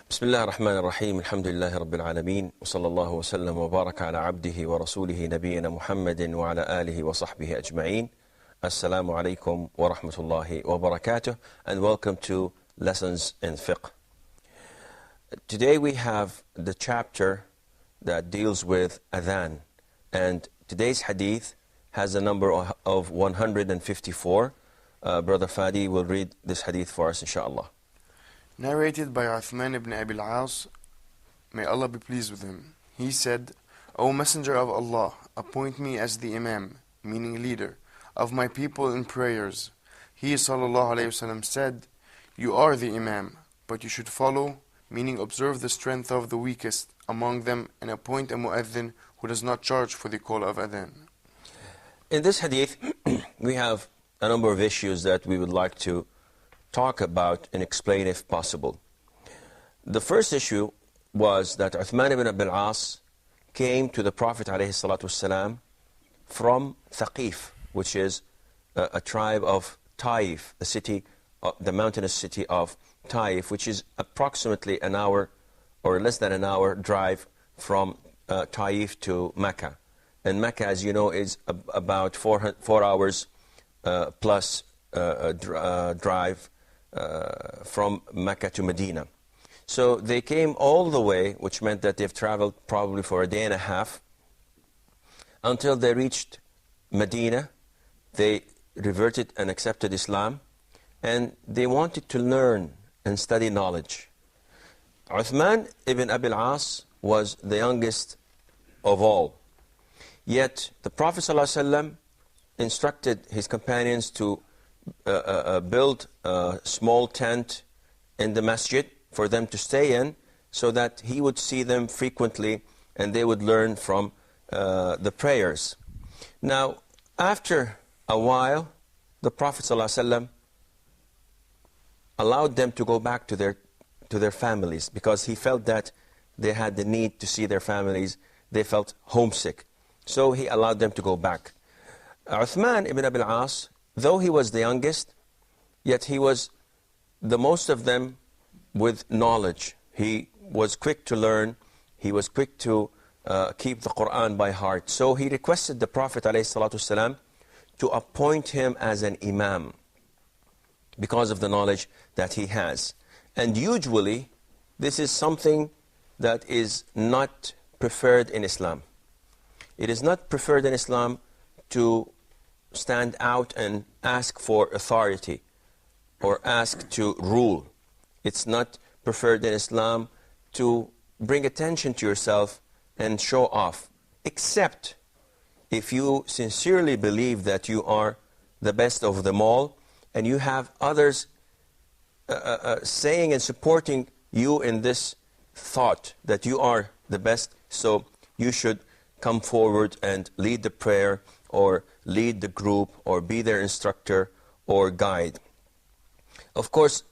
بسم الله الرحمن الرحيم الحمد لله رب العالمين وصلى الله وسلم وبارك على عبده ورسوله نبينا محمد وعلى آله وصحبه أجمعين. Assalamu alaikum wa rahmatullahi wa barakatuh, and welcome to Lessons in Fiqh. Today we have the chapter that deals with adhan, and today's hadith has a number of 154. Brother Fadi will read this hadith for us, inshallah. Narrated by Uthman ibn Abi al-As, may Allah be pleased with him. He said, O Messenger of Allah, appoint me as the Imam, meaning leader, of my people in prayers. He sallallahu alayhi wasallam said, you are the Imam, but you should follow, meaning observe the strength of the weakest among them and appoint a mu'adhin who does not charge for the call of adhan. In this hadith, we have a number of issues that we would like to talk about and explain if possible. The first issue was that Uthman ibn Abi al-As came to the Prophet ﷺ from Thaqif, which is a tribe of Taif, the mountainous city of Taif, which is approximately an hour or less than an hour drive from Taif to Mecca. And Mecca, as you know, is about 4 hours plus drive from Mecca to Medina. So they came all the way, which meant that they've traveled probably for a day and a half, until they reached Medina. They reverted and accepted Islam, and they wanted to learn and study knowledge. Uthman ibn Abi al-As was the youngest of all. Yet the Prophet ﷺ instructed his companions to build a small tent in the masjid for them to stay in, so that he would see them frequently and they would learn from the prayers. Now, after a while, the Prophet ﷺ allowed them to go back to their families, because he felt that they had the need to see their families. They felt homesick. So he allowed them to go back. Uthman ibn Abi al-As, though he was the youngest, yet he was the most of them with knowledge. He was quick to learn. He was quick to keep the Quran by heart. So he requested the Prophet ﷺ to appoint him as an imam because of the knowledge that he has. And usually, this is something that is not preferred in Islam. It is not preferred in Islam to stand out and ask for authority or ask to rule. It's not preferred in Islam to bring attention to yourself and show off, except if you sincerely believe that you are the best of them all and you have others saying and supporting you in this thought that you are the best. So you should come forward and lead the prayer or lead the group or be their instructor or guide. Of course,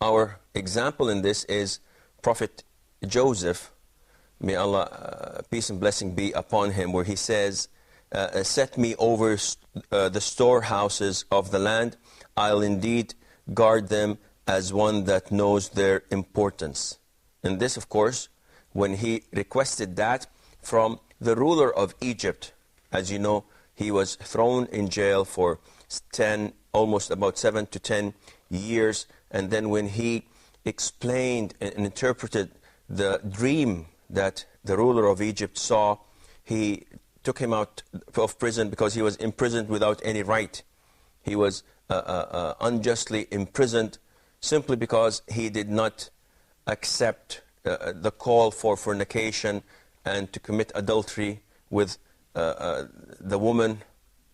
our example in this is Prophet Joseph, may Allah, peace and blessing be upon him, where he says, set me over the storehouses of the land. I'll indeed guard them as one that knows their importance. And this, of course, when he requested that from the ruler of Egypt. As you know, he was thrown in jail for almost about 7 to 10 years. And then when he explained and interpreted the dream that the ruler of Egypt saw, he took him out of prison because he was imprisoned without any right. He was unjustly imprisoned simply because he did not accept the call for fornication and to commit adultery with the woman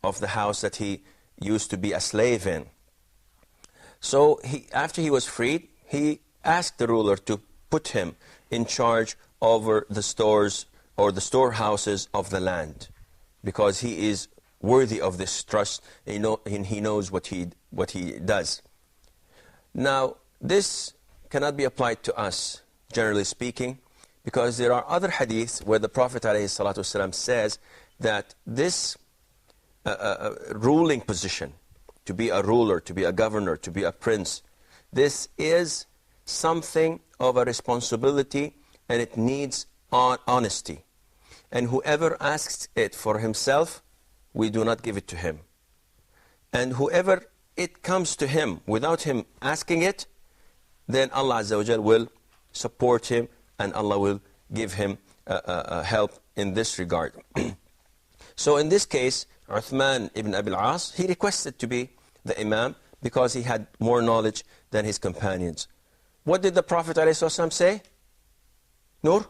of the house that he used to be a slave in. So after he was freed, he asked the ruler to put him in charge over the stores or the storehouses of the land, because he is worthy of this trust, and he knows what he does. Now, this cannot be applied to us, generally speaking, because there are other hadiths where the Prophet ﷺ says that this ruling position, to be a ruler, to be a governor, to be a prince, this is something of a responsibility, and it needs honesty. And whoever asks it for himself, we do not give it to him. And whoever it comes to him without him asking it, then Allah Azza wa Jal will support him, and Allah will give him help in this regard. So in this case, Uthman ibn Abi al-As, he requested to be the Imam because he had more knowledge than his companions. What did the Prophet ﷺ say? Noor?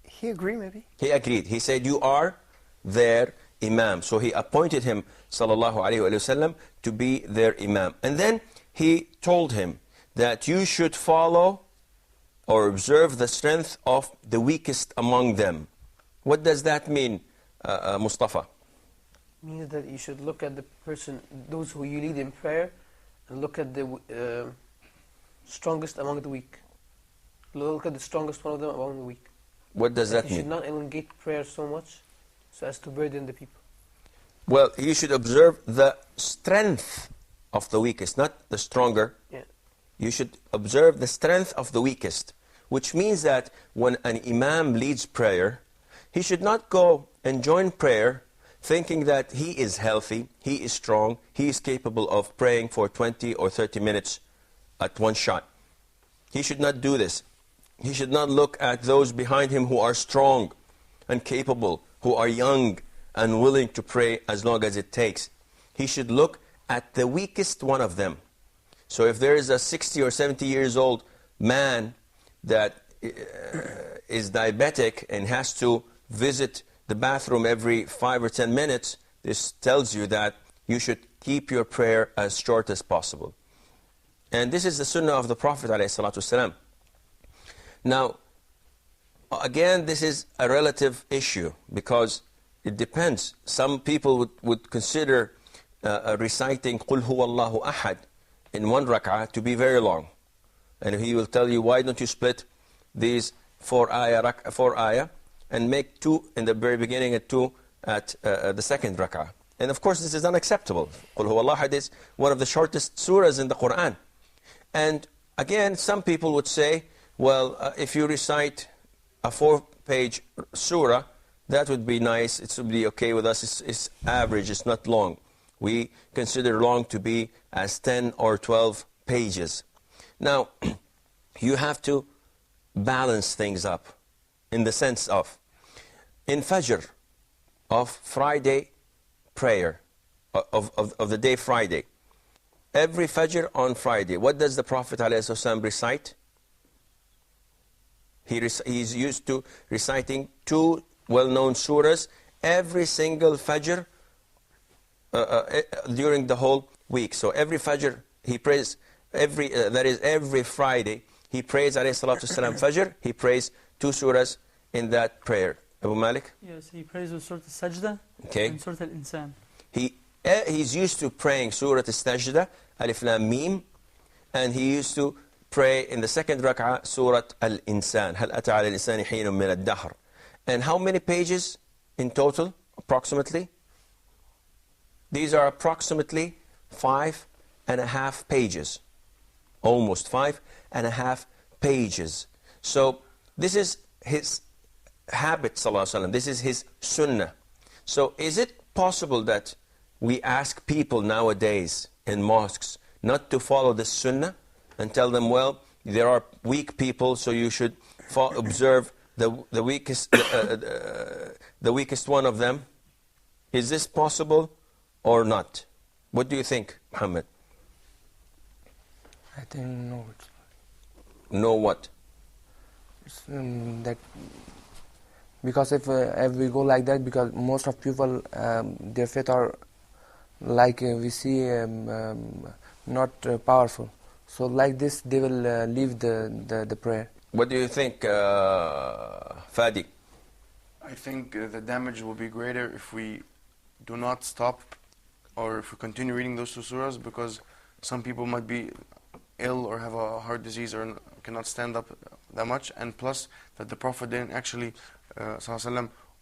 He agreed, maybe. He agreed. He said, you are their Imam. So he appointed him, sallallahu alayhi wa sallam, to be their Imam. And then he told him that you should follow or observe the strength of the weakest among them. What does that mean, Mustafa? It means that you should look at the person, those who you lead in prayer, and look at the strongest among the weak. Look at the strongest one of them among the weak. What does that mean? You should not elongate prayer so much so as to burden the people. Well, you should observe the strength of the weakest, not the stronger. Yeah. You should observe the strength of the weakest, which means that when an Imam leads prayer, he should not go and join prayer thinking that he is healthy, he is strong, he is capable of praying for 20 or 30 minutes at one shot. He should not do this. He should not look at those behind him who are strong and capable, who are young and willing to pray as long as it takes. He should look at the weakest one of them. So if there is a 60 or 70 years old man that is diabetic and has to visit the bathroom every 5 or 10 minutes, this tells you that you should keep your prayer as short as possible. And this is the sunnah of the Prophet ﷺ. Now, again, this is a relative issue because it depends. Some people would consider reciting قُلْ هُوَ اللَّهُ أَحَدٍ in one rak'ah to be very long. And he will tell you, why don't you split these 4 ayah and make 2 in the very beginning and 2 at the second rak'ah. And of course this is unacceptable. قُلْ هُوَ اللَّهُ أَحَدٍ is one of the shortest surahs in the Quran. And again, some people would say, well, if you recite a 4-page surah, that would be nice, it would be okay with us, it's average, it's not long. We consider long to be as 10 or 12 pages. Now, you have to balance things up in the sense of, in Fajr of Friday prayer, of the day Friday, every Fajr on Friday, what does the Prophet ﷺ recite? He's used to reciting 2 well-known surahs every single Fajr during the whole week. So every Fajr he prays, every Friday he prays alayhi salatu wasalam Fajr, he prays 2 surahs in that prayer. Abu Malik? Yes, he prays with Surah Al-Sajda and Surah Al-Insan. He's used to praying Surah Al-Sajda, Alif Lam Mim, and he used to pray in the second rak'ah Surah Al-Insan, هَلْ أَتَى عَلَى الْإِنسَانِ حِينٌ مِّنَ الدَّهْرِ. And how many pages in total, approximately? These are approximately 5.5 pages. Almost 5.5 pages. So this is his habit, sallallahu alaihi wasallam. This is his sunnah. So is it possible that we ask people nowadays in mosques not to follow this sunnah and tell them, well, there are weak people, so you should observe the weakest one of them. Is this possible or not? What do you think, Muhammad? I think no. No what? That because if we go like that, because most of people their faith are like we see not powerful. So like this, they will leave the prayer. What do you think, Fadi? I think the damage will be greater if we do not stop or if we continue reading those two surahs, because some people might be ill or have a heart disease or cannot stand up that much, and plus that the Prophet didn't actually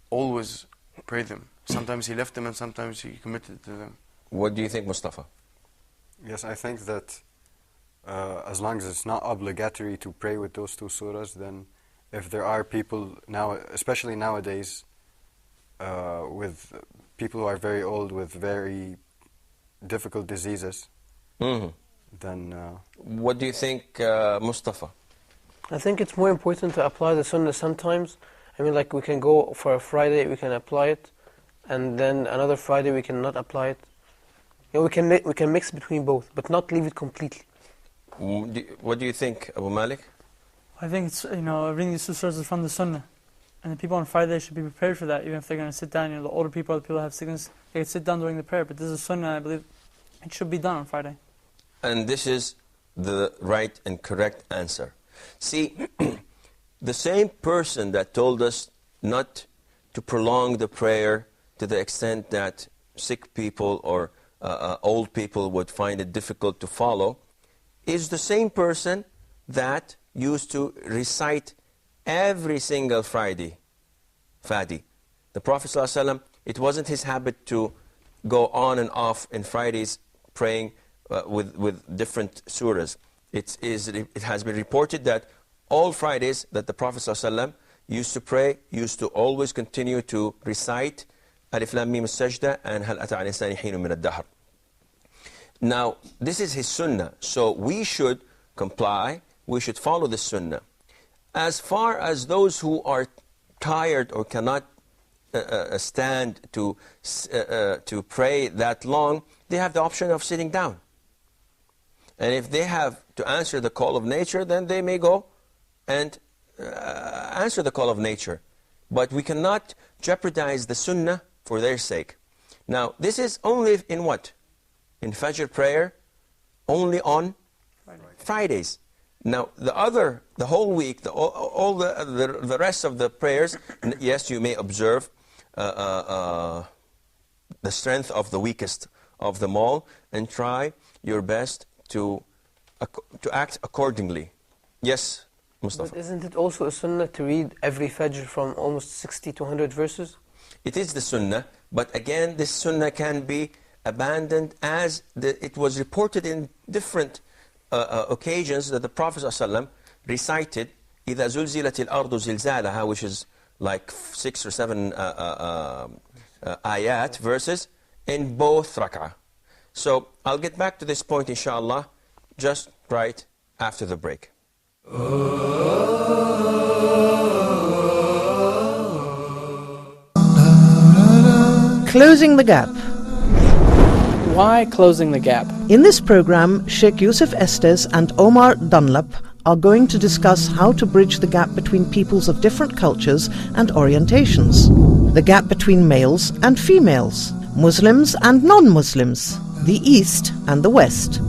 always pray them. Sometimes he left them and sometimes he committed to them. What do you think, Mustafa? Yes, I think that as long as it's not obligatory to pray with those two surahs, then if there are people now, especially nowadays, with people who are very old with very difficult diseases, then... What do you think, Mustafa? I think it's more important to apply the sunnah sometimes. I mean, like we can go for a Friday, we can apply it, and then another Friday we cannot apply it. You know, we can mix between both, but not leave it completely. What do you think, Abu Malik? I think it's, reading these two surahs is from the Sunnah. And the people on Friday should be prepared for that, even if they're going to sit down. The older people, the people who have sickness, they can sit down during the prayer. But this is Sunnah, I believe it should be done on Friday. And this is the right and correct answer. See, the same person that told us not to prolong the prayer to the extent that sick people or old people would find it difficult to follow, is the same person that used to recite every single Friday, Fadi. The Prophet ﷺ, it wasn't his habit to go on and off in Fridays praying with different surahs. It has been reported that all Fridays that the Prophet ﷺ used to pray, used to always continue to recite Alif Lam Mim Sajda and Hal Ata Al Insani Hinun Min Ad-Dahr. Now, this is his sunnah, so we should comply, we should follow the sunnah. As far as those who are tired or cannot stand to pray that long, they have the option of sitting down. And if they have to answer the call of nature, then they may go and answer the call of nature. But we cannot jeopardize the sunnah for their sake. Now, this is only in what? In Fajr prayer, only on Fridays. Now, the whole week, all the rest of the prayers, yes, you may observe the strength of the weakest of them all and try your best to act accordingly. Yes, Mustafa? But isn't it also a sunnah to read every Fajr from almost 60 to 100 verses? It is the sunnah, but again, this sunnah can be abandoned as it was reported in different occasions that the Prophet ﷺ recited إِذَا زُلْزِلَتِ الْأَرْضُ زِلْزَالَهَا, which is like 6 or 7 ayat verses in both rak'ah. So I'll get back to this point inshallah just right after the break. Closing the Gap. Why closing the gap? In this program, Sheikh Yusuf Estes and Omar Dunlap are going to discuss how to bridge the gap between peoples of different cultures and orientations, the gap between males and females, Muslims and non-Muslims, the East and the West.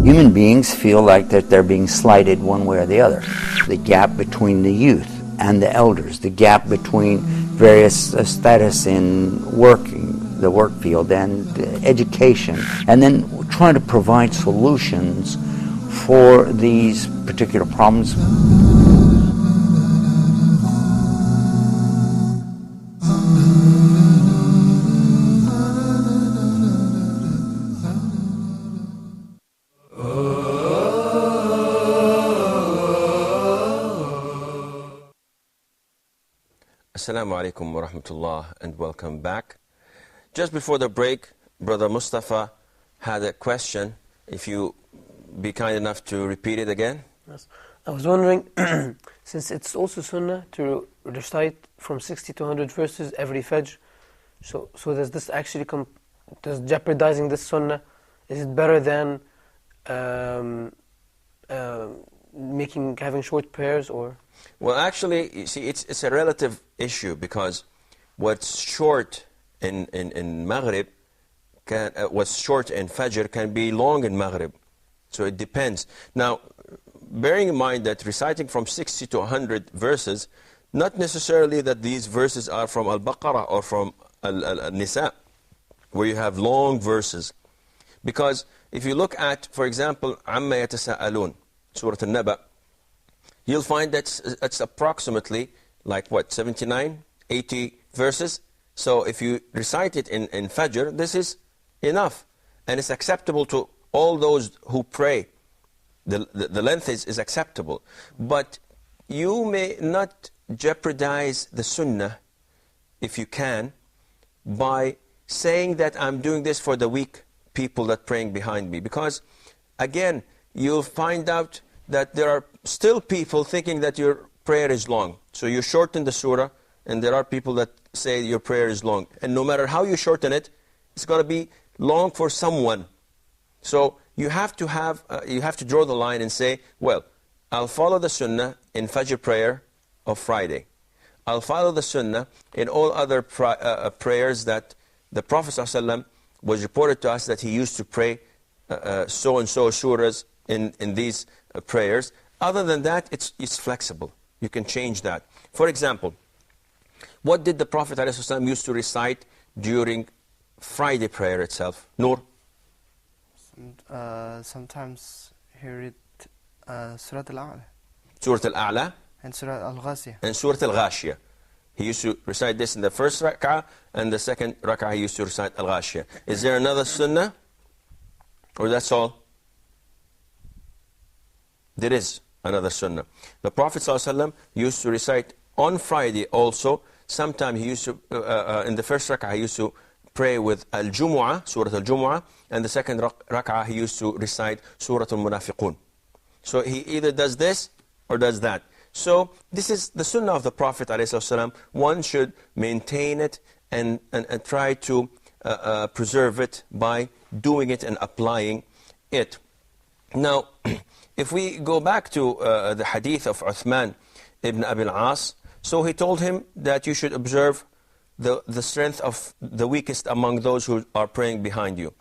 Human beings feel like that they're being slighted one way or the other. The gap between the youth and the elders, the gap between various status in the work field and education, and then trying to provide solutions for these particular problems. Assalamu alaikum wa rahmatullah and welcome back. Just before the break, Brother Mustafa had a question. If you be kind enough to repeat it again. Yes. I was wondering, since it's also sunnah to recite from 60 to 100 verses every Fajr, so does this actually does jeopardizing this sunnah, is it better than having short prayers, or? Well, actually, you see, it's a relative issue, because what's short in Maghrib, what's short in Fajr can be long in Maghrib. So it depends. Now, bearing in mind that reciting from 60 to 100 verses, not necessarily that these verses are from Al-Baqarah or from Al-Nisa, where you have long verses. Because if you look at, for example, عَمَّا يَتَسَاءَلُونَ, Surah Al-Naba, you'll find that it's approximately, like what, 79, 80 verses? So if you recite it in Fajr, this is enough. And it's acceptable to all those who pray. The length is acceptable. But you may not jeopardize the sunnah, if you can, by saying that I'm doing this for the weak people that praying behind me. Because, again, you'll find out that there are still people thinking that your prayer is long. So you shorten the surah, and there are people that say your prayer is long. And no matter how you shorten it, it's going to be long for someone. So you have to draw the line and say, well, I'll follow the sunnah in Fajr prayer of Friday. I'll follow the sunnah in all other prayers that the Prophet ﷺ was reported to us that he used to pray so-and-so surahs in these prayers. Other than that, it's flexible. You can change that. For example, what did the Prophet ﷺ used to recite during Friday prayer itself? Noor? Sometimes he read Surah Al-A'la. Surah Al-A'la? And Surah Al-Ghashiyah. And Surah Al-Ghashiyah. He used to recite this in the first rak'ah, and the second rak'ah he used to recite Al-Ghashiyah. Is there another sunnah? Or that's all? There is another sunnah. The Prophet ﷺ used to recite on Friday also. Sometime he used to, in the first rak'ah, he used to pray with Al-Jumu'ah, Surah Al-Jumu'ah, and the second rak'ah he used to recite Surah Al-Munafiqun. So he either does this or does that. So this is the sunnah of the Prophet ﷺ. One should maintain it and try to preserve it by doing it and applying it. Now, if we go back to the hadith of Uthman ibn Abi al-As, so he told him that you should observe the strength of the weakest among those who are praying behind you.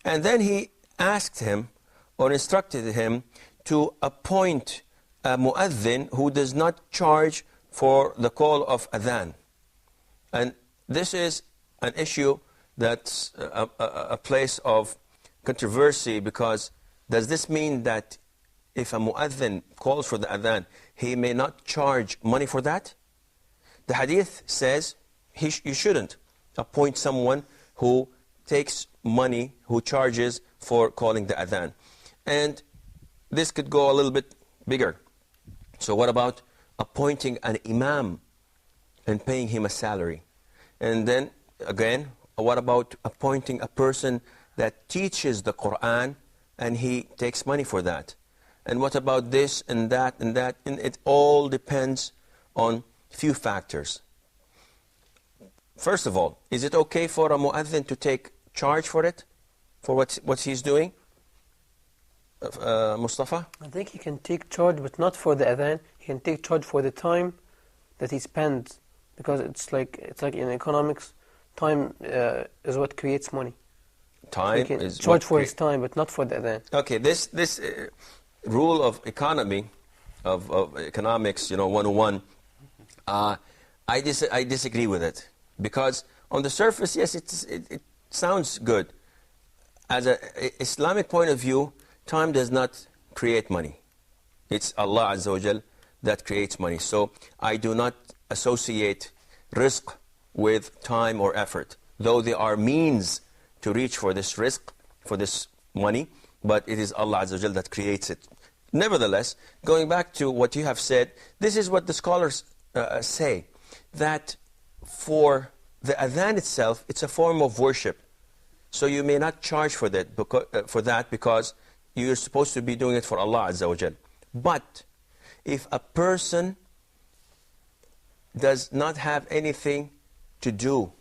And then he asked him, or instructed him, to appoint a mu'adhin who does not charge for the call of adhan. And this is an issue that's a place of controversy, because does this mean that if a mu'adhin calls for the adhan, he may not charge money for that? The hadith says you shouldn't appoint someone who takes money, who charges for calling the adhan. And this could go a little bit bigger. So what about appointing an imam and paying him a salary? And then, again, what about appointing a person that teaches the Quran and he takes money for that? And what about this and that and that? And it all depends on few factors. First of all, is it okay for a mu'adhin to take charge for it? For what he's doing? Mustafa? I think he can take charge, but not for the adhan. He can take charge for the time that he spends, because it's like in economics, time is what creates money. Time so he is charge for his time, but not for the adhan. Okay, this rule of economy, of economics, 101, I disagree with it, because on the surface, yes, it sounds good. As an Islamic point of view, time does not create money. It's Allah Azza wa Jal that creates money. So I do not associate rizq with time or effort, though there are means to reach for this rizq, for this money, but it is Allah Azza wa Jal that creates it. Nevertheless, going back to what you have said, this is what the scholars say, that for the adhan itself, it's a form of worship. So you may not charge for that because you're supposed to be doing it for Allah Azza wa Jal. But if a person does not have anything to do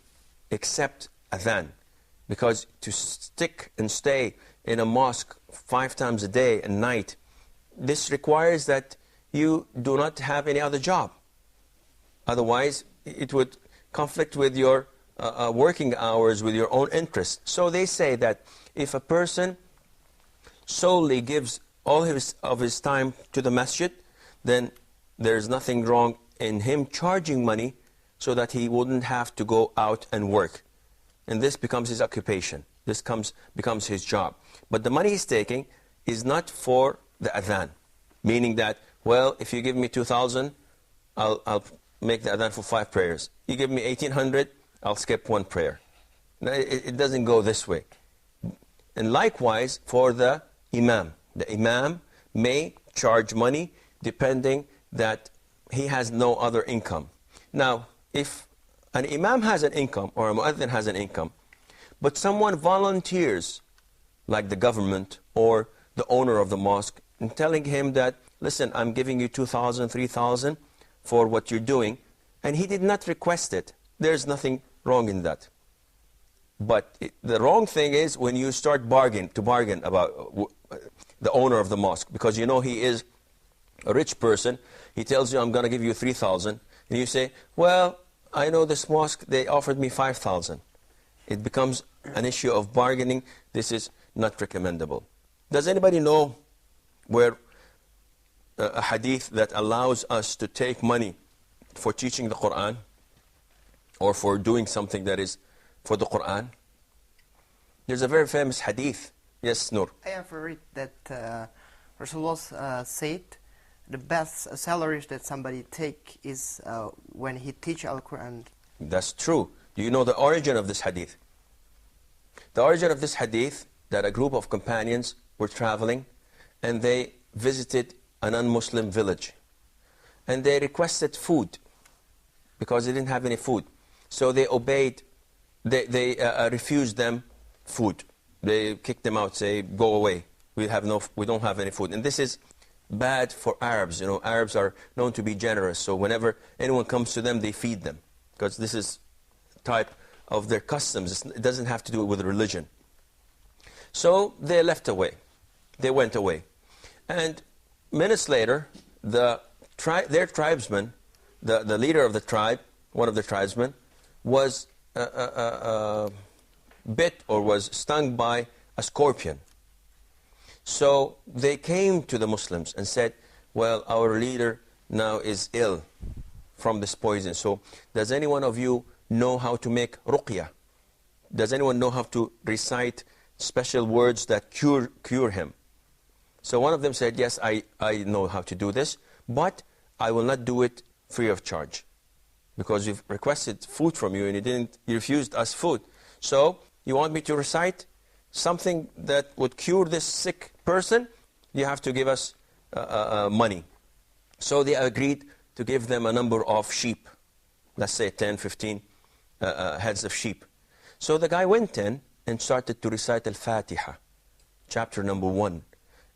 except adhan, because to stick and stay in a mosque 5 times a day and night, this requires that you do not have any other job. Otherwise, it would conflict with your working hours, with your own interests. So they say that if a person solely gives all of his time to the masjid, then there's nothing wrong in him charging money so that he wouldn't have to go out and work. And this becomes his occupation. This becomes his job. But the money he's taking is not for the adhan, meaning that, well, if you give me 2,000, I'll make the adhan for 5 prayers. You give me 1,800, I'll skip 1 prayer. No, it doesn't go this way. And likewise for the imam. The imam may charge money depending that he has no other income. Now, if an imam has an income or a mu'adhin has an income, but someone volunteers, like the government or the owner of the mosque, and telling him that, listen, I'm giving you 2,000, 3,000 for what you're doing, and he did not request it, there's nothing wrong in that. But the wrong thing is when you start to bargain about the owner of the mosque, because you know he is a rich person. He tells you, I'm going to give you 3,000, and you say, well, I know this mosque, they offered me 5,000. It becomes an issue of bargaining. This is not recommendable. Does anybody know where a hadith that allows us to take money for teaching the Quran or for doing something that is for the Quran? There's a very famous hadith. Yes, Nur. I have read that Rasulullah said the best salaries that somebody take is when he teach Al-Quran. That's true. Do you know the origin of this hadith? The origin of this hadith, that a group of companions were traveling and they visited a non-Muslim village. And they requested food because they didn't have any food. So they refused them food. They kicked them out, say, go away. We don't have any food. And this is bad for Arabs. You know, Arabs are known to be generous. So whenever anyone comes to them, they feed them, because this is type of their customs. It doesn't have to do with religion. So they left away. They went away. And minutes later, their tribesman, the leader of the tribe, one of the tribesmen, was bit or was stung by a scorpion. So they came to the Muslims and said, well, our leader now is ill from this poison. So does any one of you know how to make ruqyah? Does anyone know how to recite special words that cure him? So one of them said, yes, I know how to do this, but I will not do it free of charge, because we've requested food from you and you refused us food. So you want me to recite something that would cure this sick person? You have to give us money. So they agreed to give them a number of sheep, let's say 10, 15 heads of sheep. So the guy went in and started to recite Al-Fatiha, chapter number 1.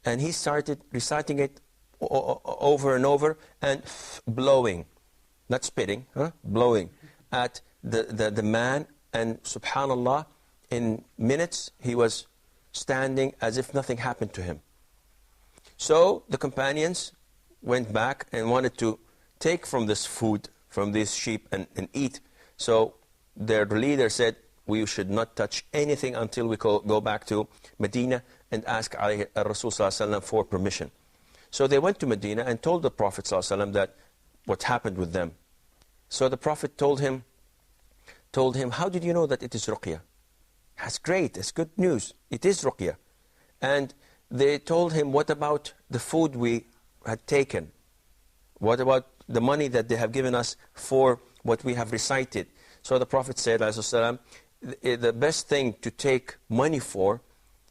And he started reciting it over and over and blowing, not spitting, blowing at the man. And subhanallah, in minutes he was standing as if nothing happened to him. So the companions went back and wanted to take from this food, from these sheep, and eat. So their leader said, we should not touch anything until we go back to Medina and ask Rasul sallallahu alaihi wasallam for permission. So they went to Medina and told the Prophet sallallahu alaihi wasallam that what happened with them. So the Prophet told him, how did you know that it is ruqyah? That's great, it's good news. It is ruqyah. And they told him, what about the food we had taken? What about the money that they have given us for what we have recited? So the Prophet said, ﷺ, the best thing to take money for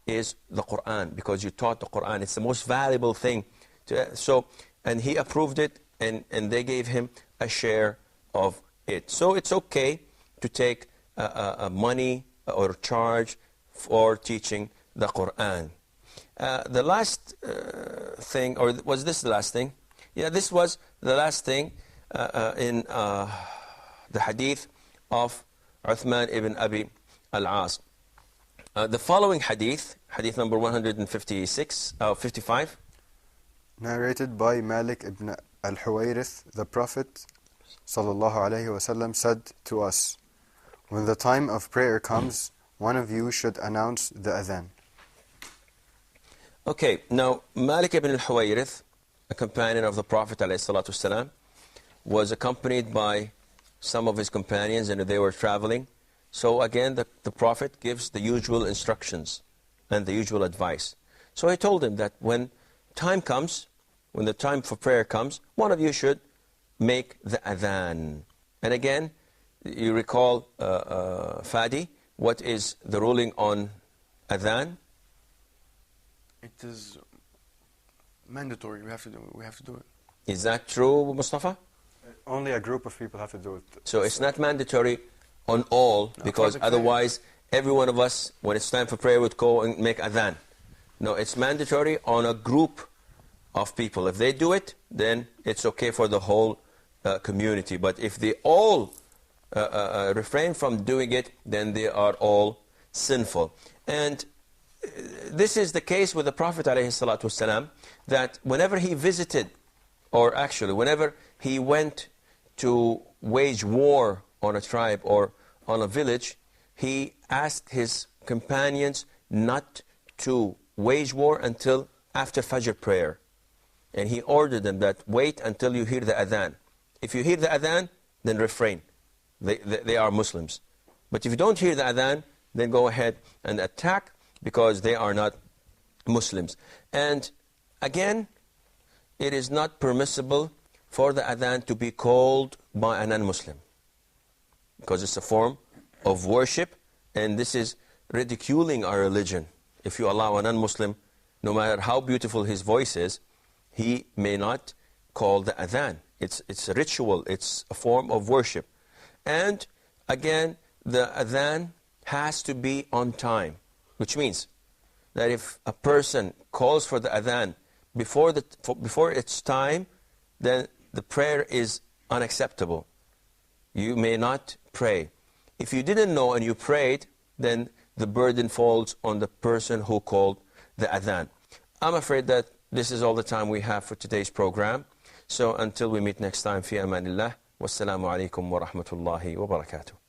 is the Quran, because you taught the Quran. It's the most valuable thing. And he approved it, and they gave him a share of it. So it's okay to take money or charge for teaching the Quran. The last thing, or was this the last thing? Yeah, this was the last thing in the hadith of Uthman ibn Abi al-As. The following hadith, hadith number 55, narrated by Malik ibn al-Huwayrith, the Prophet sallallahu alaihi wasallam said to us, when the time of prayer comes, one of you should announce the adhan. Okay, now Malik ibn al-Huwayrith, a companion of the Prophet ﷺ, was accompanied by some of his companions and they were traveling. So again, the Prophet gives the usual instructions and the usual advice. So he told him that when time comes, when the time for prayer comes, one of you should make the adhan. And again, you recall, Fadi, what is the ruling on adhan? It is mandatory. We have to do it. Is that true, Mustafa? Only a group of people have to do it. So it's not mandatory on all, because otherwise every one of us, when it's time for prayer, would go and make adhan. No, it's mandatory on a group of people. If they do it, then it's okay for the whole community. But if they all refrain from doing it, then they are all sinful. And this is the case with the Prophet ﷺ, that whenever he visited, or actually whenever he went to wage war on a tribe or on a village, he asked his companions not to wage war until after Fajr prayer. And he ordered them that wait until you hear the adhan. If you hear the adhan, then refrain. They are Muslims. But if you don't hear the adhan, then go ahead and attack, because they are not Muslims. And again, it is not permissible for the adhan to be called by a non-Muslim, because it's a form of worship, and this is ridiculing our religion. If you allow a non-Muslim, no matter how beautiful his voice is, he may not call the adhan. It's a ritual, it's a form of worship. And again, the adhan has to be on time, which means that if a person calls for the adhan before its time, then the prayer is unacceptable. You may not pray. If you didn't know and you prayed, then the burden falls on the person who called the adhan. I'm afraid that this is all the time we have for today's program. So until we meet next time, fi amanillah, wassalamu alaikum wa rahmatullahi wa barakatuh.